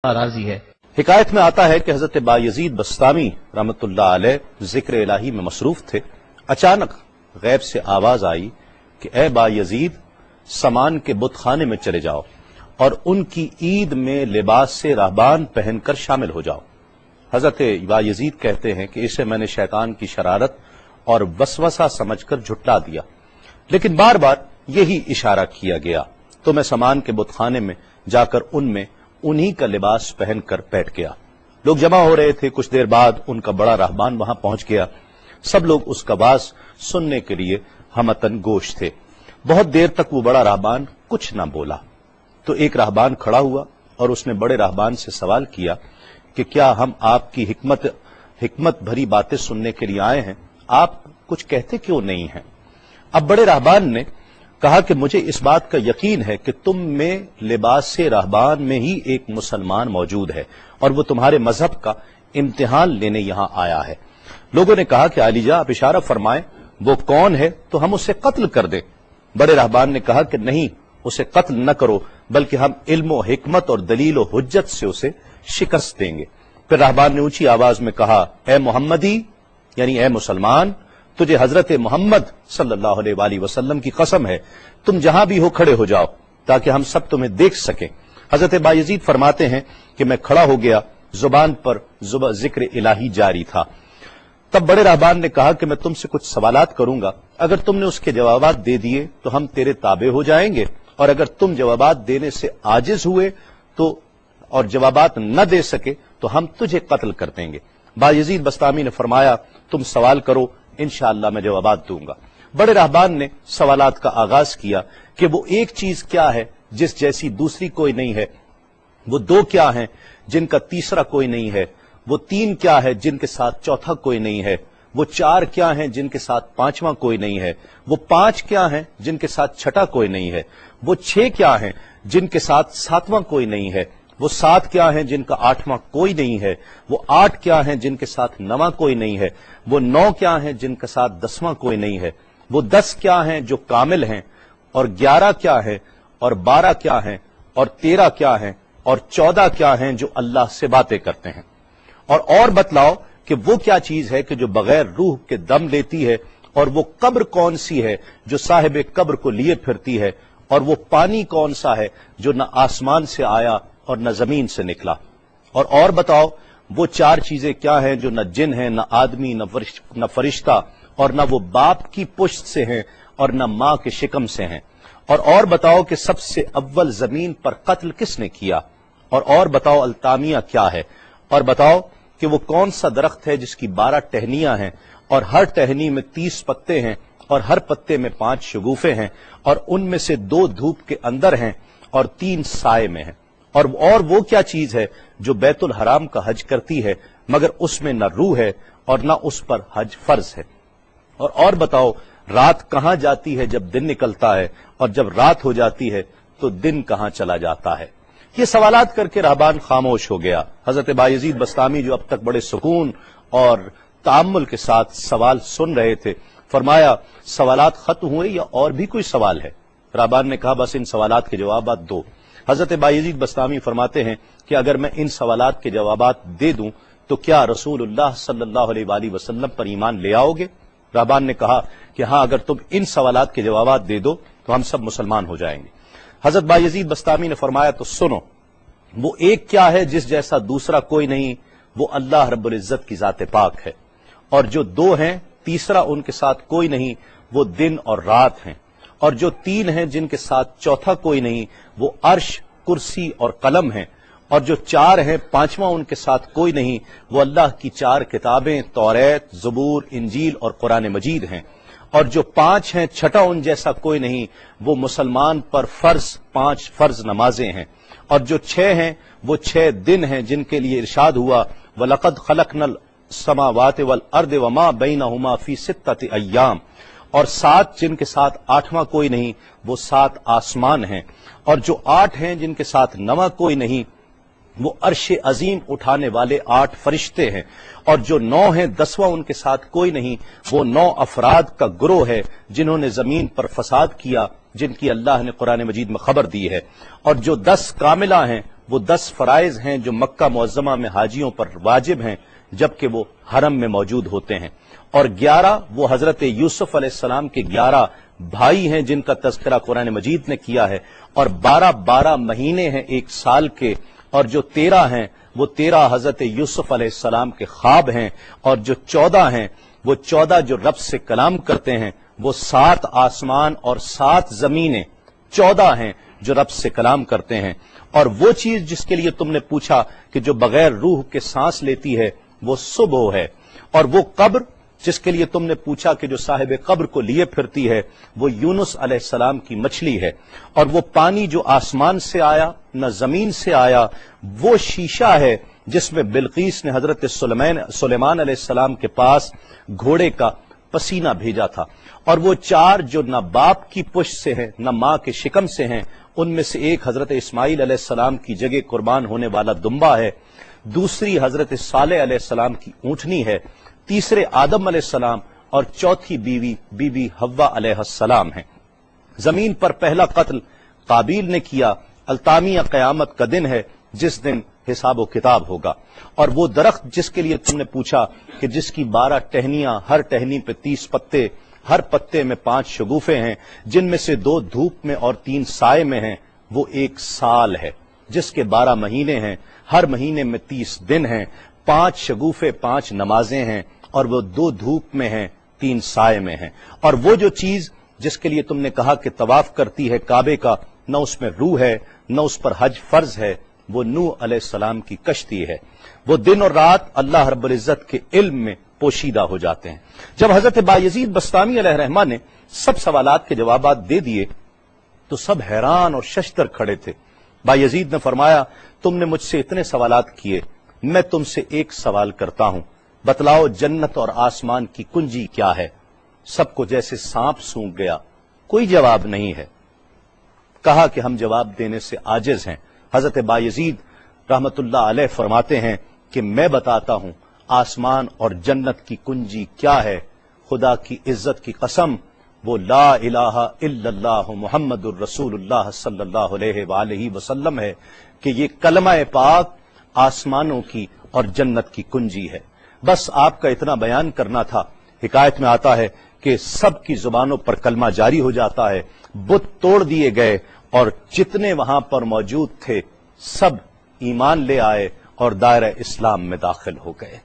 راضی ہے۔ حکایت میں آتا ہے کہ حضرت بایزید بستامی رحمۃ اللہ علیہ ذکر الہی میں مصروف تھے، اچانک غیب سے آواز آئی کہ اے بایزید سامان کے بت خانے میں چلے جاؤ اور ان کی عید میں لباس سے راہبان پہن کر شامل ہو جاؤ۔ حضرت بایزید کہتے ہیں کہ اسے میں نے شیطان کی شرارت اور وسوسہ سمجھ کر جھٹلا دیا، لیکن بار بار یہی اشارہ کیا گیا تو میں سامان کے بت خانے میں جا کر ان میں انہی کا لباس پہن کر بیٹھ گیا۔ لوگ جمع ہو رہے تھے، کچھ دیر بعد ان کا بڑا راہبان وہاں پہنچ گیا۔ سب لوگ اس کا باز سننے کے لیے ہمتن گوش تھے۔ بہت دیر تک وہ بڑا راہبان کچھ نہ بولا تو ایک راہبان کھڑا ہوا اور اس نے بڑے راہبان سے سوال کیا کہ کیا ہم آپ کی حکمت بھری باتیں سننے کے لیے آئے ہیں، آپ کچھ کہتے کیوں نہیں ہیں؟ اب بڑے راہبان نے کہا کہ مجھے اس بات کا یقین ہے کہ تم میں لباس سے راہبان میں ہی ایک مسلمان موجود ہے اور وہ تمہارے مذہب کا امتحان لینے یہاں آیا ہے۔ لوگوں نے کہا کہ علی جاں آپ اشارہ فرمائیں، وہ کون ہے تو ہم اسے قتل کر دیں۔ بڑے راہبان نے کہا کہ نہیں، اسے قتل نہ کرو، بلکہ ہم علم و حکمت اور دلیل و حجت سے اسے شکست دیں گے۔ پھر راہبان نے اونچی آواز میں کہا، اے محمدی یعنی اے مسلمان، تجھے حضرت محمد صلی اللہ علیہ وآلہ وسلم کی قسم ہے، تم جہاں بھی ہو کھڑے ہو جاؤ تاکہ ہم سب تمہیں دیکھ سکیں۔ حضرت بایزید فرماتے ہیں کہ میں کھڑا ہو گیا، زبان پر ذکر الہی جاری تھا۔ تب بڑے راہبان نے کہا کہ میں تم سے کچھ سوالات کروں گا، اگر تم نے اس کے جوابات دے دیے تو ہم تیرے تابع ہو جائیں گے، اور اگر تم جوابات دینے سے عاجز ہوئے تو اور جوابات نہ دے سکے تو ہم تجھے قتل کر دیں گے۔ بایزید بستامی نے فرمایا تم سوال کرو، انشاءاللہ میں جوابات دوں گا۔ بڑے راہبان نے سوالات کا آغاز کیا کہ وہ ایک چیز کیا ہے جس جیسی دوسری کوئی نہیں ہے، وہ دو کیا ہیں جن کا تیسرا کوئی نہیں ہے، وہ تین کیا ہے جن کے ساتھ چوتھا کوئی نہیں ہے، وہ چار کیا ہیں جن کے ساتھ پانچواں کوئی نہیں ہے، وہ پانچ کیا ہیں جن کے ساتھ چھٹا کوئی نہیں ہے، وہ چھ کیا ہیں جن کے ساتھ ساتواں کوئی نہیں ہے، وہ سات کیا ہیں جن کا آٹھواں کوئی نہیں ہے، وہ آٹھ کیا ہیں جن کے ساتھ نواں کوئی نہیں ہے، وہ نو کیا ہیں جن کے ساتھ دسواں کوئی نہیں ہے، وہ 10 کیا ہیں جو کامل ہیں، اور 11 کیا ہیں، اور 12 کیا ہیں، اور 13 کیا ہیں، اور 14 کیا ہیں جو اللہ سے باتیں کرتے ہیں۔ اور بتلاؤ کہ وہ کیا چیز ہے کہ جو بغیر روح کے دم لیتی ہے، اور وہ قبر کون سی ہے جو صاحب قبر کو لیے پھرتی ہے، اور وہ پانی کون سا ہے جو نہ آسمان سے آیا اور نہ زمین سے نکلا۔ اور بتاؤ وہ چار چیزیں کیا ہیں جو نہ جن ہیں، نہ آدمی، نہ فرشتہ، اور نہ وہ باپ کی پشت سے ہیں اور نہ ماں کے شکم سے ہیں۔ اور بتاؤ کہ سب سے اول زمین پر قتل کس نے کیا، اور بتاؤ التامیہ کیا ہے، اور بتاؤ کہ وہ کون سا درخت ہے جس کی 12 ٹہنیاں ہیں اور ہر ٹہنی میں 30 پتے ہیں اور ہر پتے میں 5 شگوفے ہیں، اور ان میں سے 2 دھوپ کے اندر ہیں اور 3 سائے میں ہیں۔ اور وہ کیا چیز ہے جو بیت الحرام کا حج کرتی ہے مگر اس میں نہ روح ہے اور نہ اس پر حج فرض ہے۔ اور بتاؤ رات کہاں جاتی ہے جب دن نکلتا ہے، اور جب رات ہو جاتی ہے تو دن کہاں چلا جاتا ہے۔ یہ سوالات کر کے راہبان خاموش ہو گیا۔ حضرت بایزید بستامی جو اب تک بڑے سکون اور تأمل کے ساتھ سوال سن رہے تھے، فرمایا سوالات ختم ہوئے یا اور بھی کوئی سوال ہے؟ راہبان نے کہا بس ان سوالات کے جوابات دو۔ حضرت بایزید بستامی فرماتے ہیں کہ اگر میں ان سوالات کے جوابات دے دوں تو کیا رسول اللہ صلی اللہ علیہ وآلہ وسلم پر ایمان لے آؤ گے؟ راہبان نے کہا کہ ہاں، اگر تم ان سوالات کے جوابات دے دو تو ہم سب مسلمان ہو جائیں گے۔ حضرت بایزید بستامی نے فرمایا تو سنو، وہ ایک کیا ہے جس جیسا دوسرا کوئی نہیں، وہ اللہ رب العزت کی ذات پاک ہے، اور جو 2 ہیں تیسرا ان کے ساتھ کوئی نہیں، وہ دن اور رات ہیں، اور جو 3 ہیں جن کے ساتھ چوتھا کوئی نہیں، وہ عرش، کرسی اور قلم ہیں، اور جو 4 ہیں 5واں ان کے ساتھ کوئی نہیں، وہ اللہ کی 4 کتابیں توریت، زبور، انجیل اور قرآن مجید ہیں، اور جو 5 ہیں چھٹا ان جیسا کوئی نہیں، وہ مسلمان پر فرض 5 فرض نمازیں ہیں، اور جو 6 ہیں وہ 6 دن ہیں جن کے لیے ارشاد ہوا وَلَقَدْ خَلَقْنَا السَّمَاوَاتِ وَالْأَرْضَ وَمَا بَيْنَهُمَا فِي 6 أَيَّامٍ، اور 7 جن کے ساتھ 8واں کوئی نہیں، وہ 7 آسمان ہیں، اور جو 8 ہیں جن کے ساتھ 9واں کوئی نہیں، وہ عرش عظیم اٹھانے والے 8 فرشتے ہیں، اور جو 9 ہیں 10واں ان کے ساتھ کوئی نہیں، وہ 9 افراد کا گروہ ہے جنہوں نے زمین پر فساد کیا، جن کی اللہ نے قرآن مجید میں خبر دی ہے، اور جو 10 کاملہ ہیں وہ 10 فرائض ہیں جو مکہ معظمہ میں حاجیوں پر واجب ہیں جبکہ وہ حرم میں موجود ہوتے ہیں، اور 11 وہ حضرت یوسف علیہ السلام کے 11 بھائی ہیں جن کا تذکرہ قرآن مجید نے کیا ہے، اور 12 مہینے ہیں ایک سال کے، اور جو 13 ہیں وہ 13 حضرت یوسف علیہ السلام کے خواب ہیں، اور جو 14 ہیں وہ 14 جو رب سے کلام کرتے ہیں، وہ 7 آسمان اور 7 زمینیں 14 ہیں جو رب سے کلام کرتے ہیں، اور وہ چیز جس کے لیے تم نے پوچھا کہ جو بغیر روح کے سانس لیتی ہے وہ صبح ہے، اور وہ قبر جس کے لیے تم نے پوچھا کہ جو صاحب قبر کو لیے پھرتی ہے وہ یونس علیہ السلام کی مچھلی ہے، اور وہ پانی جو آسمان سے آیا نہ زمین سے آیا وہ شیشہ ہے جس میں بلقیس نے حضرت سلیمان علیہ السلام کے پاس گھوڑے کا پسینہ بھیجا تھا، اور وہ 4 جو نہ باپ کی پشت سے ہیں نہ ماں کے شکم سے ہیں، ان میں سے ایک حضرت اسماعیل علیہ السلام کی جگہ قربان ہونے والا دمبا ہے، دوسری حضرت صالح علیہ السلام کی اونٹنی ہے، تیسرے آدم علیہ السلام، اور چوتھی بیوی بی بی حوا علیہ السلام ہیں۔ زمین پر پہلا قتل قابیل نے کیا، التامیہ قیامت کا دن ہے جس دن حساب و کتاب ہوگا، اور وہ درخت جس کے لیے تم نے پوچھا کہ جس کی 12 ٹہنیاں، ہر ٹہنی پہ 30 پتے، ہر پتے میں 5 شگوفے ہیں جن میں سے 2 دھوپ میں اور 3 سائے میں ہیں، وہ 1 سال ہے جس کے 12 مہینے ہیں، ہر مہینے میں 30 دن ہیں، 5 شگوفے 5 نمازیں ہیں، اور وہ 2 دھوپ میں ہیں 3 سائے میں ہیں، اور وہ جو چیز جس کے لیے تم نے کہا کہ طواف کرتی ہے کعبے کا، نہ اس میں روح ہے نہ اس پر حج فرض ہے، وہ نوح علیہ السلام کی کشتی ہے، وہ دن اور رات اللہ رب العزت کے علم میں پوشیدہ ہو جاتے ہیں۔ جب حضرت بایزید بسطامی علیہ الرحمہ نے سب سوالات کے جوابات دے دیے تو سب حیران اور ششدر کھڑے تھے۔ بایزید نے فرمایا تم نے مجھ سے اتنے سوالات کیے، میں تم سے ایک سوال کرتا ہوں، بتلاؤ جنت اور آسمان کی کنجی کیا ہے؟ سب کو جیسے سانپ سونگھ گیا، کوئی جواب نہیں ہے۔ کہا کہ ہم جواب دینے سے عاجز ہیں۔ حضرت بایزید رحمت اللہ علیہ فرماتے ہیں کہ میں بتاتا ہوں آسمان اور جنت کی کنجی کیا ہے، خدا کی عزت کی قسم وہ لا الہ الا اللہ محمد الرسول اللہ صلی اللہ علیہ وآلہ وسلم ہے کہ یہ کلمہ پاک آسمانوں کی اور جنت کی کنجی ہے۔ بس آپ کا اتنا بیان کرنا تھا۔ حکایت میں آتا ہے کہ سب کی زبانوں پر کلمہ جاری ہو جاتا ہے، بت توڑ دیے گئے، اور جتنے وہاں پر موجود تھے سب ایمان لے آئے اور دائرہ اسلام میں داخل ہو گئے۔